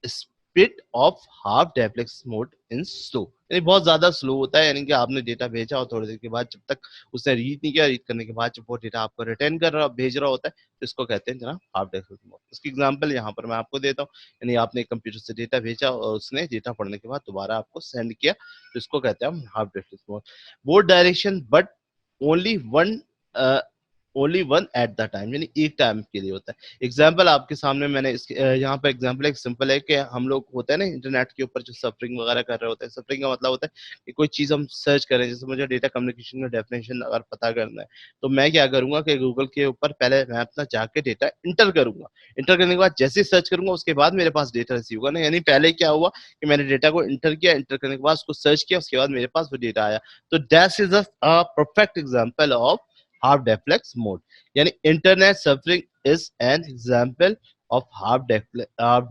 speed of half duplex mode in slow, यानी बहुत ज्यादा स्लो होता है, यानी कि आपने डेटा भेजा और थोड़ी देर के बाद जब तक उसने रीड नहीं किया, रीड करने के बाद जब वो डेटा आपको रिटर्न कर रहा भेज रहा होता है, तो इसको कहते हैं जनाब हाफ डेप्लेक्स मोड। इसकी एग्जांपल यहाँ पर मैं आपको देता हूँ, यानी आपने कंप्यूटर से डेटा भेजा और उसने डेटा पढ़ने के बाद दोबारा आपको सेंड किया, तो इसको कहते हैं हम half duplex mode. Both direction but only one only one at the time, यानी एक टाइम के लिए होता है। एग्जाम्पल आपके सामने मैंने यहाँ पर एग्जाम्पल एक सिंपल है कि हम लोग होता है ना इंटरनेट के ऊपर जो सफरिंग वगैरह कर रहे होते हैं, सफरिंग का मतलब होता है कि कोई चीज हम सर्च करें, जैसे मुझे डेटा कम्युनिकेशन का डेफिनेशन अगर पता करना है, तो मैं क्या करूंगा कि गूगल के ऊपर पहले मैं अपना जाके डेटा इंटर करूंगा, इंटर करने के बाद जैसे सर्च करूंगा उसके बाद मेरे पास डेटा रिसीव होगा ना, यानी पहले क्या हुआ कि मैंने डेटा को इंटर किया, इंटर करने के बाद उसको सर्च किया, उसके बाद मेरे पास वो डेटा आया। तो that is a perfect example of half deflex mode, यानी internet suffering is an example of half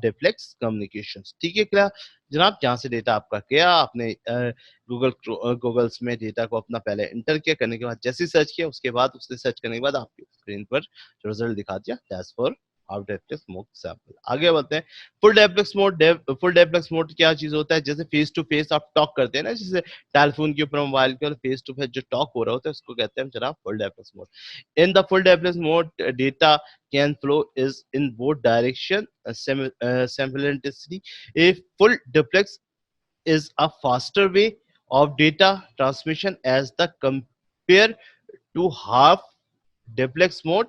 deflex communications। ठीक है क्या जनाब, जहां से डेटा आपका गया, आपने गूगल्स में डेटा को अपना पहले इंटर किया, करने के बाद जैसे सर्च किया उसके बाद उसने सर्च करने के बाद आपकी स्क्रीन पर जो रिजल्ट दिखा दिया, that's for half duplex mode example. आगे बढ़ते हैं full duplex mode. Full duplex mode क्या चीज होता है, जैसे फेस टू फेस आप टॉक करते हैं ना, जैसे टेलीफोन के ऊपर, मोबाइल के ऊपर फेस टू फेस जो टॉक हो रहा होता है उसको कहते हैं जनाब full duplex mode. In the full duplex mode data can flow is in both direction simultaneously. A full duplex is a faster way of data transmission as the compare to half duplex mode.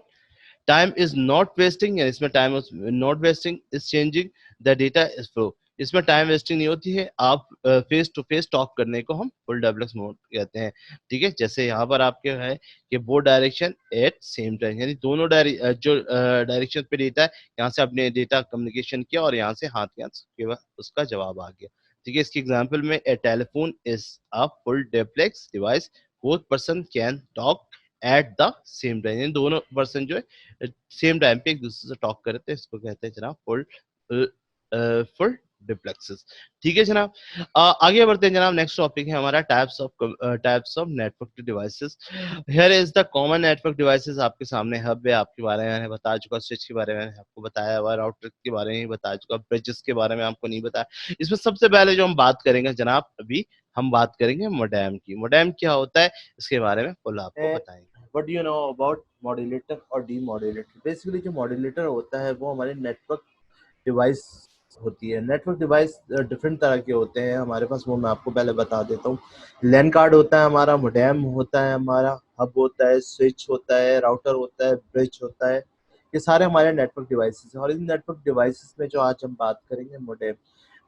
Time is not wasting, and इसमें time is not wasting is changing the data is flow, इसमें time wasting नहीं होती है, आप face to face talk करने को हम full duplex mode कहते हैं। ठीक है, जैसे यहाँ पर आपके है कि both direction at same time, यानी दोनों जो डायरेक्शन पे डेटा है, यहाँ से आपने डेटा कम्युनिकेशन किया और यहाँ से हाथ के उसका जवाब आ गया। ठीक है, इसकी एग्जाम्पल में ए telephone is a full duplex device, both person can talk at the same time, यानी दोनों पर्सन जो है सेम टाइम पे एक दूसरे से टॉक करते हैं, इसको कहते हैं जनाब फुल डिप्लेक्सेस। ठीक है जनाब, आगे बढ़ते हैं जनाब। नेक्स्ट टॉपिक है हमारा types of network devices. Here is the common network devices, आपके सामने हब है, आपके बारे में मैंने बता चुका, स्विच के बारे में आपको बताया हुआ, राउटर के बारे में बता चुका, ब्रिजेस के बारे में आपको नहीं बताया। इसमें सबसे पहले जो हम बात करेंगे जनाब, अभी हम बात करेंगे मोडेम की। मोडेम क्या होता है इसके बारे में फुल आपको बताएंगे। What do you know about modulator और डीमॉड्यूलेटर? बेसिकली जो मॉड्यूलेटर होता है वो हमारे नेटवर्क डिवाइस होती है। नेटवर्क डिवाइस डिफरेंट तरह के होते हैं हमारे पास, वो मैं आपको पहले बता देता हूँ। लैन कार्ड होता है हमारा, मोडेम होता है हमारा, हब होता है, स्विच होता है, राउटर होता है, ब्रिज होता है। ये सारे हमारे नेटवर्क डिवाइसेस हैं। और इन नेटवर्क डिवाइसेस में जो आज हम बात करेंगे मोडेम।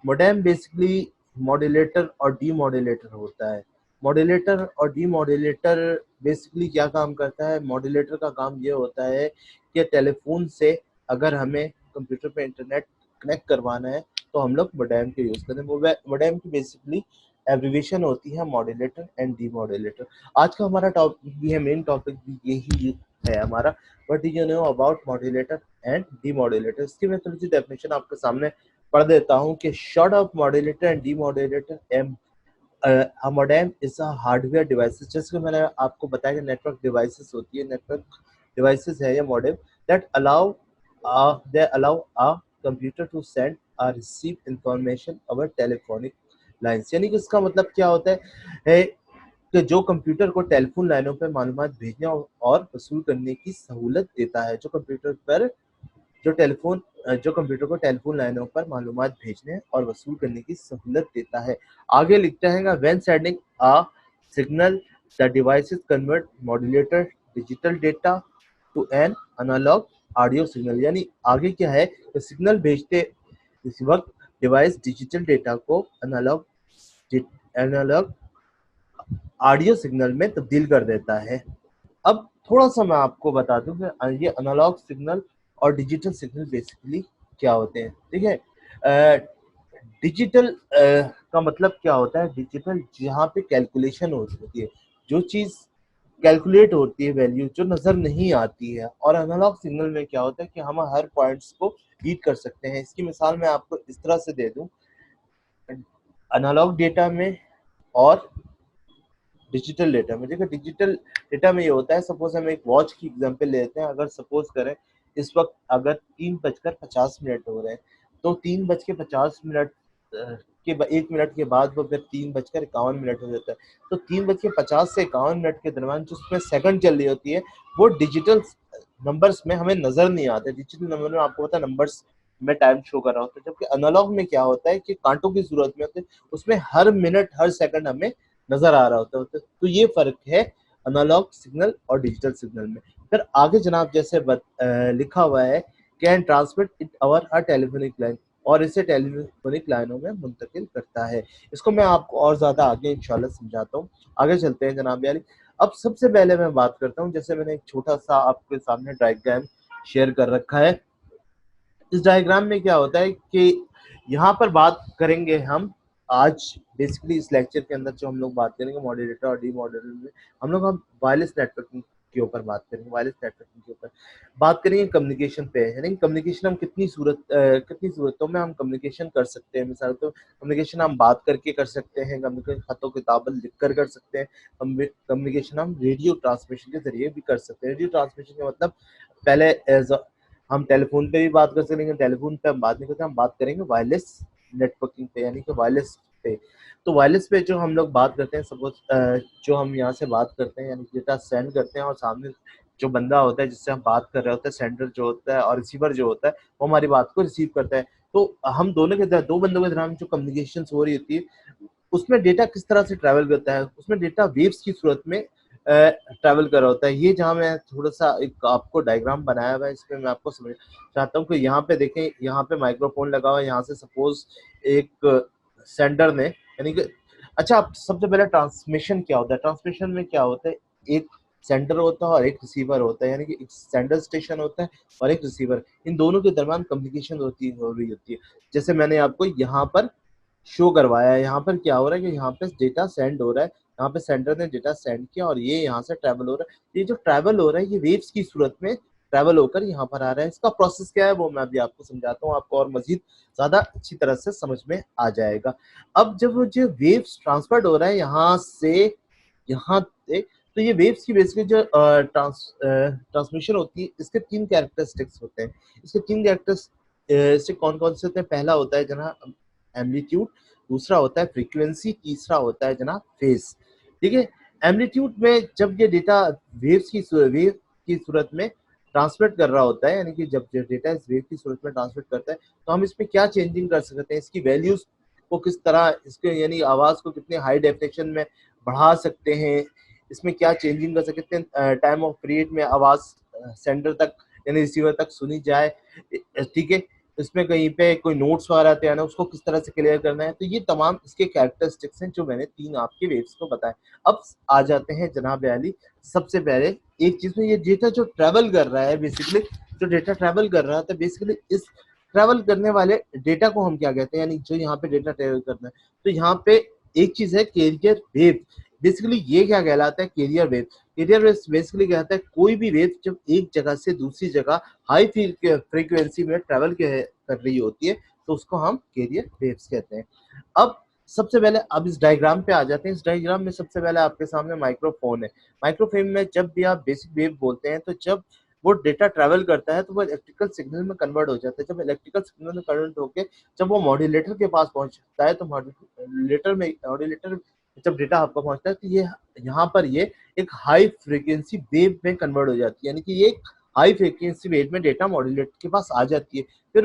मोडेम बेसिकली मॉड्यूलेटर और डीमॉड्यूलेटर होता है। मॉड्यूलेटर और डीमॉड्यूलेटर बेसिकली क्या काम करता है? मॉड्यूलेटर का काम ये होता है कि टेलीफोन से अगर हमें कंप्यूटर पे इंटरनेट कनेक्ट करवाना है तो हम लोग मोडेम के यूज करते हैं। मोडेम की बेसिकली एब्रीविएशन होती है मॉड्यूलेटर एंड डीमॉड्यूलेटर। आज का हमारा टॉपिक भी है, मेन टॉपिक भी यही है हमारा, what do you know about modulator and demodulator. इसकी मैं थोड़ी सी डेफिनेशन आपके सामने पढ़ देता हूँ कि short of modulator and demodulator M modem is a hardware devices. जैसे कि मैंने आपको बताया कि नेटवर्क डिवाइसेस होती है, नेटवर्क डिवाइसेस है ये modem, that allow they allow a computer to send or receive information over telephonic lines। यानी कि इसका मतलब क्या होता है कि जो कंप्यूटर को टेलीफोन लाइनों पर मालूमात भेजने और वसूल करने की सहूलत देता है। जो कंप्यूटर को टेलीफोन लाइनों पर मालूमात भेजने और वसूल करने की सहूलत देता है। आगे लिखते हैं when sending a signal the devices convert modulator digital data to an analogue audio signal. यानी आगे क्या है, तो सिग्नल भेजते इस वक्त डिवाइस डिजिटल डेटा को एनालॉग ऑडियो सिग्नल में तब्दील कर देता है। अब थोड़ा सा मैं आपको बता दूं कि ये एनालॉग सिग्नल और डिजिटल सिग्नल बेसिकली क्या होते हैं। ठीक है, डिजिटल का मतलब क्या होता है? डिजिटल जहाँ पे कैलकुलेशन होती है, जो चीज कैलकुलेट होती है, वैल्यू जो नजर नहीं आती है। और एनालॉग सिग्नल में क्या होता है कि हम हर पॉइंट्स को रीड कर सकते हैं। इसकी मिसाल मैं आपको इस तरह से दे दूं, एनालॉग डेटा में और डिजिटल डेटा में। देखो डिजिटल डेटा में ये होता है, सपोज हम एक वॉच की एग्जांपल लेते हैं। अगर सपोज करें इस वक्त अगर 3:50 हो रहे हैं, तो 3:50 के 1 मिनट के बाद वो फिर 3:51 हो जाता है। तो 3:50 से 51 के दरमियान जो उसमें सेकंड चल रही होती है, वो डिजिटल नंबर्स में हमें नजर नहीं आते। डिजिटल नंबर में आपको पता है नंबर्स में टाइम शो कर रहा होता है, जबकि एनालॉग में क्या होता है कि कांटों की जरूरत में होते हैं, उसमें हर मिनट हर सेकंड हमें नजर आ रहा होता है। तो ये फर्क है एनालॉग सिग्नल और डिजिटल सिग्नल में। फिर आगे जनाब जैसे लिखा हुआ है can transmit it over a telephonic line, और इसे टेलीफोनिक लाइनों में मुंतकिल करता है। इसको मैं आपको और ज्यादा आगे इंशाल्लाह समझाता हूँ। आगे चलते हैं जनाब यानी। अब सबसे पहले मैं बात करता हूँ, जैसे मैंने एक छोटा सा आपके सामने डायग्राम शेयर कर रखा है। इस डायग्राम में क्या होता है कि यहाँ पर बात करेंगे हम आज बेसिकली इस लेक्चर के अंदर जो हम लोग बात करेंगे मॉड्यूलेटर और डीमॉड्यूलेटर में, हम वायरलेस नेटवर्किंग के ऊपर बात करेंगे। वायरलेस नेटवर्किंग के ऊपर बात करेंगे कम्युनिकेशन पे, यानी कम्युनिकेशन हम कितनी सूरतों में हम कम्युनिकेशन कर सकते हैं। मिसाल तो कम्युनिकेशन हम बात करके कर सकते हैं, कम्युनिकेशन खतों किताबत लिख कर सकते हैं, कम्युनिकेशन हम रेडियो ट्रांसमिशन के जरिए भी कर सकते हैं। रेडियो ट्रांसमिशन का मतलब पहले हम टेलीफोन पे भी बात कर सकते हैं, टेलीफोन पे हम बात नहीं करते, हम बात करेंगे वायरलेस नेटवर्किंग पे, यानी कि वायरलेस पे। तो वायरलेस पे जो हम लोग बात करते हैं, सपोज जो हम यहाँ से बात करते हैं यानी डेटा सेंड करते हैं, और सामने जो बंदा होता है जिससे हम बात कर रहे होते हैं, सेंडर जो होता है और रिसीवर जो होता है, वो हमारी बात को रिसीव करता है। तो हम दोनों के दो बंदों के दरमियान जो कम्युनिकेशन हो रही होती है, उसमें डेटा किस तरह से ट्रैवल करता है? उसमें डेटा वेव्स की सूरत में ट्रैवल कर रहा होता है। ये जहाँ मैं थोड़ा सा एक आपको डायग्राम बनाया हुआ है, इसमें मैं आपको समझ चाहता हूँ कि यहाँ पे देखें, यहाँ पे माइक्रोफोन लगा हुआ है, यहाँ से सपोज एक सेंडर ने यानी कि अच्छा, आप सबसे पहले ट्रांसमिशन क्या होता है? ट्रांसमिशन में क्या होता है, एक सेंडर होता है और एक रिसीवर होता है, यानी कि एक सेंडर स्टेशन होता है और एक रिसीवर, इन दोनों के दरमियान कम्युनिकेशन हो रही होती है। जैसे मैंने आपको यहाँ पर शो करवाया है, यहाँ पर क्या हो रहा है कि यहाँ पे डेटा सेंड हो रहा है, यहाँ पे सेंडर ने डेटा सेंड किया और ये यहाँ से ट्रैवल हो रहा है। ये जो ट्रैवल हो रहा है ये वेव्स की सूरत में ट्रैवल होकर यहाँ पर आ रहा है। इसका प्रोसेस क्या है वो मैं अभी आपको समझाता हूँ, आपको और मजीद ज्यादा अच्छी तरह से समझ में आ जाएगा। अब जब वो जो वेव्स ट्रांसफर्ड हो रहा है यहाँ से यहाँ पे, तो ये वेव्स की बेसिकली जो ट्रांसमिशन होती है, इसके तीन कैरेक्टरिस्टिक्स होते हैं। इसके तीन कैरेक्टरिस्टिक कौन कौन से होते हैं? पहला होता है जनाब एम्पलीट्यूड, दूसरा होता है फ्रीक्वेंसी, तीसरा होता है जनाब फेज। ठीक है, एम्पलीट्यूड में जब ये डेटा वेव की सूरत में ट्रांसमिट कर रहा होता है, यानी कि जब डेटा इस वेव की सूरत में ट्रांसमिट करता है, तो हम इसमें क्या चेंजिंग कर सकते हैं, इसकी वैल्यूज को किस तरह, इसके यानी आवाज को कितने हाई डेफिनेशन में बढ़ा सकते हैं, इसमें क्या चेंजिंग कर सकते हैं, टाइम ऑफ पीरियड में आवाज सेंडर तक यानी रिसीवर तक सुनी जाए। ठीक है, इसमें कहीं पे कोई नोट्स वगैरह आते हैं ना, उसको किस तरह से क्लियर करना है। तो ये तमाम इसके कैरेक्टरिस्टिक्स हैं जो मैंने तीन आपके वेव्स को बताया। अब आ जाते हैं जनाब अली, सबसे पहले एक चीज में, ये डेटा जो ट्रैवल कर रहा है, बेसिकली जो डेटा ट्रैवल कर रहा था, बेसिकली इस ट्रैवल करने वाले डेटा को हम क्या कहते हैं, यानी जो यहाँ पे डेटा ट्रैवल करना है, तो यहाँ पे एक चीज है कैरियर वेव। बेसिकली ये क्या कहलाता है? Carrier wave. Carrier wave basically कहता है कोई भी वेव जब एक जगह से दूसरी जगह हाई फ्रीक्वेंसी में ट्रैवल कर रही होती है, तो उसको हम कैरियर वेव्स कहते हैं। अब सबसे पहले अब इस डायग्राम पे आ जाते हैं। इस डायग्राम में सबसे पहले आपके सामने माइक्रोफोन है। माइक्रोफोन में जब भी आप बेसिक वेव बोलते हैं, तो जब वो डेटा ट्रैवल करता है तो वो इलेक्ट्रिकल सिग्नल में कन्वर्ट हो जाता है। जब इलेक्ट्रिकल सिग्नल में कन्वर्ट होकर जब वो मॉड्यूलेटर के पास पहुंचता है, तो मॉड्यूलेटर जब डेटा आपको पहुंचता है, तो ये यहाँ पर ये एक हाई फ्रीक्वेंसी वेव में कन्वर्ट हो जाती है, यानी कि ये एक हाई फ्रीक्वेंसी वेव में डेटा मॉड्यूलेटर के पास आ जाती है। फिर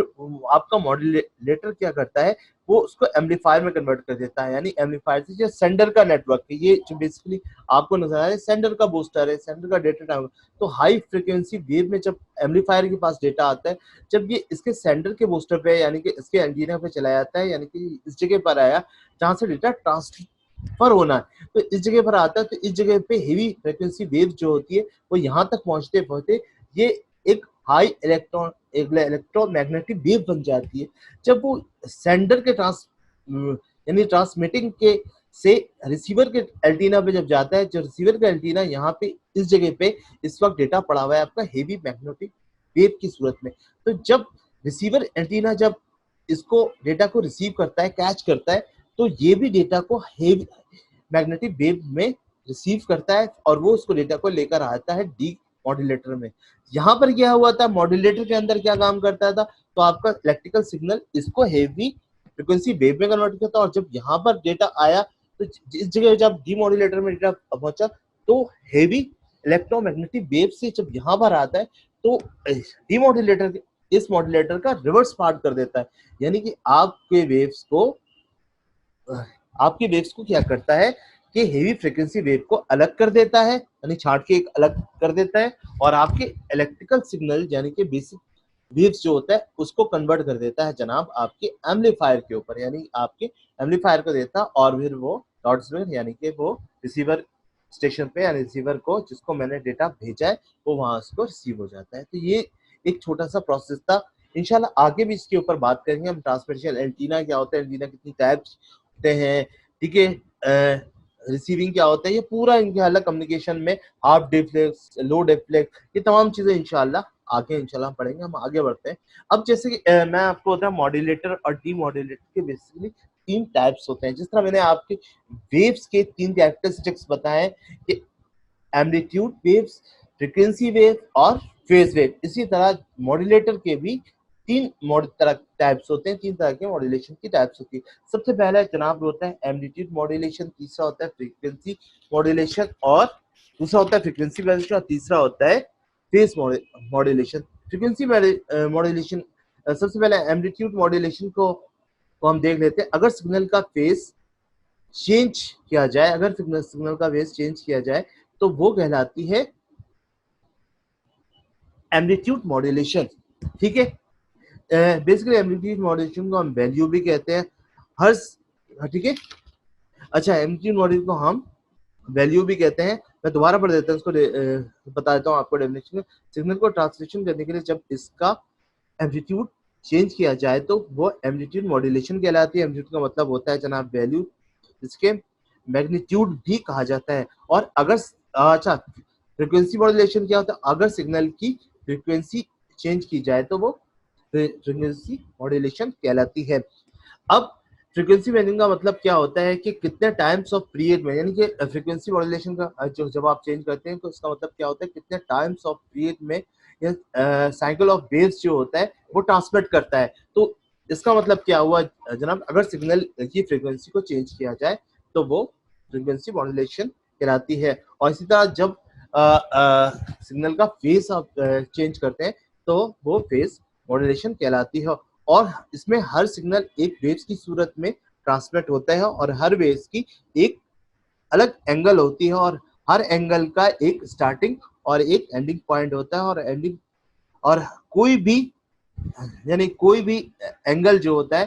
आपका मॉड्यूलेटर क्या करता है, वो उसको एम्पलीफायर में कन्वर्ट कर देता है, यानी एम्पलीफायर से जो सेंडर का नेटवर्क है, ये जो बेसिकली आपको नजर आ रहा है सेंडर का बूस्टर है, सेंडर का डेटा टाइम। तो हाई फ्रीक्वेंसी वेव में जब एम्पलीफायर के पास डेटा आता है, जब ये इसके सेंडर के बूस्टर पे यानी कि इसके एंटीना पे चला जाता है, यानी कि इस जगह पर आया जहां से डेटा ट्रांसफर होना है, तो इस जगह पर आता है। तो इस जगह पे हेवी फ्रीक्वेंसी वेव जो होती है वो यहाँ तक पहुंचते पहुंचते ये एक हाई इलेक्ट्रोमैग्नेटिक वेव बन जाती है। जब वो सेंडर के यानी ट्रांसमिटिंग के से रिसीवर के एंटीना पे जब जाता है, जो रिसीवर का एंटीना यहाँ पे इस जगह पे इस वक्त डेटा पड़ा हुआ है आपका हेवी मैग्नेटिक वेव की सूरत में। तो जब रिसीवर एंटीना जब इसको डेटा को रिसीव करता है, कैच करता है, तो ये भी डेटा को हेवी मैग्नेटिक वेव में रिसीव करता है और वो उसको डेटा को लेकर आता है डी मॉड्यूलेटर में। यहाँ पर क्या हुआ था, मॉड्यूलेटर के अंदर क्या काम करता था, तो आपका इलेक्ट्रिकल सिग्नल इसको हेवी फ्रीक्वेंसी वेव में कन्वर्ट करता, और जब यहाँ पर डेटा आया तो इस जगह जब डीमोड्यूलेटर में डेटा पहुंचा, तो हेवी इलेक्ट्रोमैग्नेटिक वेव से जब यहाँ पर आता है, तो डीमोड्यूलेटर इस मॉड्यूलेटर का रिवर्स पार्ट कर देता है, यानी कि आपके वेव्स को क्या करता है कि हेवी फ्रीक्वेंसी वेव को अलग कर देता है, यानी छाट के एक अलग कर देता है, और आपके इलेक्ट्रिकल सिग्नल यानी कि बेसिक वेव्स जो होता है उसको कन्वर्ट कर देता है जनाब आपके एम्पलीफायर के ऊपर, यानी आपके एम्पलीफायर को देता, और फिर वो लाउडस्पीकर यानी कि वो रिसीवर स्टेशन पे, यानी रिसीवर को जिसको मैंने डेटा भेजा है वो वहां उसको रिसीव हो जाता है। तो ये एक छोटा सा प्रोसेस था। इंशाल्लाह आगे भी इसके ऊपर बात करेंगे हम। ट्रांसमिशन एंटीना क्या होता है, एंटीना कितनी टाइप्स होते हैं, ठीक है, रिसीविंग क्या होता है, ये पूरा इंशाल्लाह कम्युनिकेशन में हाफ डिफ्लेक्स, लो डिफ्लेक्स, ये तमाम चीजें इंशाल्लाह आगे इंशाल्लाह पढ़ेंगे। हम आगे बढ़ते हैं। अब जैसे कि मैं आपको बताया मॉड्यूलेटर और डीमॉड्यूलेटर के बेसिकली तीन टाइप्स होते हैं। जिस तरह मैंने आपके वेव्स के तीन कैरेक्टरिस्टिक्स बताए कि एम्पलीट्यूड वेव्स, फ्रीक्वेंसी वेव और फेज वेव, इसी तरह मॉड्यूलेटर के भी तीन टाइप्स होते हैं, तीन तरह के मॉड्यूलेशन की टाइप्स होती है। सबसे पहला जनाब होता है एम्पलीट्यूड मॉड्यूलेशन, तीसरा होता है फ्रीक्वेंसी मॉड्यूलेशन, और दूसरा होता है फ्रीक्वेंसी मॉड्यूलेशन, और तीसरा होता है फेज मॉड्यूलेशन। फ्रीक्वेंसी मॉड्यूलेशन, सबसे पहले एम्पलीट्यूड मॉड्यूलेशन को हम देख लेते हैं। अगर सिग्नल का फेज चेंज किया जाए, अगर सिग्नल का फेज चेंज किया जाए, तो वो कहलाती है एम्पलीट्यूड मॉड्यूलेशन। ठीक है, बेसिकली एम्पलीट्यूड मॉड्यूलेशन को हम वैल्यू भी कहते हैं। हर ठीक है, अच्छा, एम्पलीट्यूड मॉड्यूलेशन को हम वैल्यू भी कहते हैं। मैं दोबारा पढ़ देता हूँ इसको, बता देता हूँ आपको डेफिनेशन। सिग्नल को ट्रांसलेशन करने के लिए जब इसका एम्पलीट्यूड चेंज किया जाए तो वो एम्पलीट्यूड मॉड्यूलेशन कहलाती है। एम्पलीट्यूड का मतलब होता है जनाब वैल्यू, इसके मैग्नीट्यूड भी कहा जाता है। और अगर अच्छा, फ्रीक्वेंसी मॉड्यूलेशन क्या होता है? अगर सिग्नल की फ्रीक्वेंसी चेंज की जाए तो वो फ्रीक्वेंसी मॉड्यूलेशन कहलाती है। अब फ्रीक्वेंसी बैंडिंग का मतलब क्या होता है कि कितने टाइम्स ऑफ पीरियड में, यानी कि फ्रीक्वेंसी मॉड्यूलेशन का जो जब आप चेंज करते हैं तो इसका मतलब क्या होता है, कितने टाइम्स ऑफ पीरियड में ये साइकिल ऑफ वेव्स जो होता है वो ट्रांसमिट करता है। तो इसका मतलब क्या हुआ जनाब, अगर सिग्नल की फ्रीक्वेंसी को चेंज किया जाए तो वो फ्रीक्वेंसी मॉड्यूलेशन कहलाती है। और इसी तरह जब सिग्नल का फेज आप चेंज करते हैं तो वो फेज मॉड्यूलेशन कहलाती है। और इसमें हर सिग्नल एक वेव्स की सूरत में ट्रांसमिट होता है और हर वेव्स की एक अलग एंगल होती है और हर एंगल का एक स्टार्टिंग और एक एंडिंग पॉइंट होता है। और एंडिंग और कोई भी, यानी कोई भी एंगल जो होता है,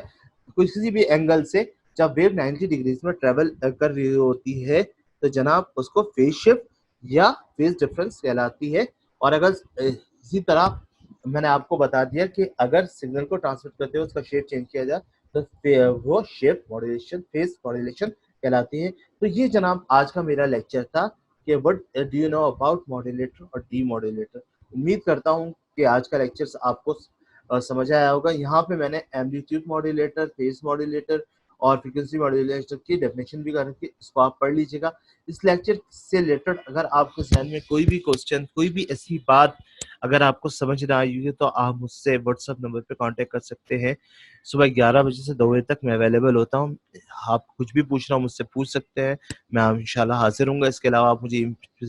किसी भी एंगल से जब वेव 90 डिग्रीज में ट्रेवल कर रही होती है तो जनाब उसको फेज शिफ्ट या फेज डिफरेंस कहलाती है। और अगर इसी तरह मैंने आपको बता दिया कि अगर सिग्नल को ट्रांसमिट करते हुए उसका शेप चेंज किया जाए तो वो शेप मॉड्यूलेशन, फेज मॉड्यूलेशन कहलाती है। तो ये जनाब आज का मेरा लेक्चर था कि what do you know about modulator और डी मॉड्यूलेटर। उम्मीद करता हूँ कि आज का लेक्चर आपको समझ आया होगा। यहाँ पे मैंने एम्पलीट्यूड मॉड्यूलेटर, फेज मॉड्यूलेटर और फ्रीक्वेंसी मॉड्यूलेटर की डेफिनेशन भी कर रखी है, इसको आप पढ़ लीजिएगा। इस लेक्चर से रिलेटेड अगर आपके जहन में कोई भी क्वेश्चन, कोई भी ऐसी बात अगर आपको समझ ना आई है तो आप मुझसे व्हाट्सएप नंबर पे कांटेक्ट कर सकते हैं। सुबह 11 बजे से 2 बजे तक मैं अवेलेबल होता हूँ। आप कुछ भी पूछना हो मुझसे पूछ सकते हैं, मैं इंशाल्लाह हाजिर हूँगा। इसके अलावा आप मुझे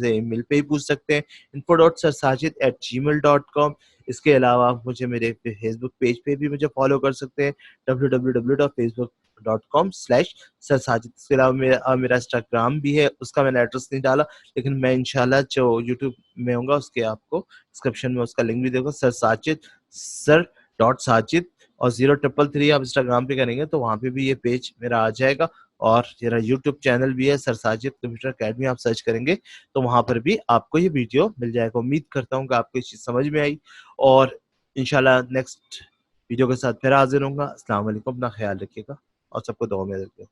ईमेल पे ही पूछ सकते हैं, info.sirsajid@gmail.com। इसके अलावा आप मुझे मेरे फेसबुक पेज पे भी मुझे फॉलो कर सकते हैं, www.facebook.com/सरसाजिद। इसके अलावा मेरा इंस्टाग्राम भी है, उसका मैंने एड्रेस नहीं डाला, लेकिन मैं इंशाल्लाह जो यूट्यूब में होगा उसके आपको डिस्क्रिप्शन में उसका लिंक भी देगा। सर साजिद, sir.sajid और 0333 आप इंस्टाग्राम पे करेंगे तो वहाँ पे भी ये पेज मेरा आ जाएगा। और मेरा यूट्यूब चैनल भी है, सर साजिद कंप्यूटर अकेडमी, आप सर्च करेंगे तो वहाँ पर भी आपको ये वीडियो मिल जाएगा। उम्मीद करता हूँ कि आपको ये चीज़ समझ में आई और इंशाल्लाह नेक्स्ट वीडियो के साथ फिर हाजिर होऊंगा। अस्सलाम वालेकुम, अपना ख्याल रखिएगा और सबको दुआ में रखिएगा।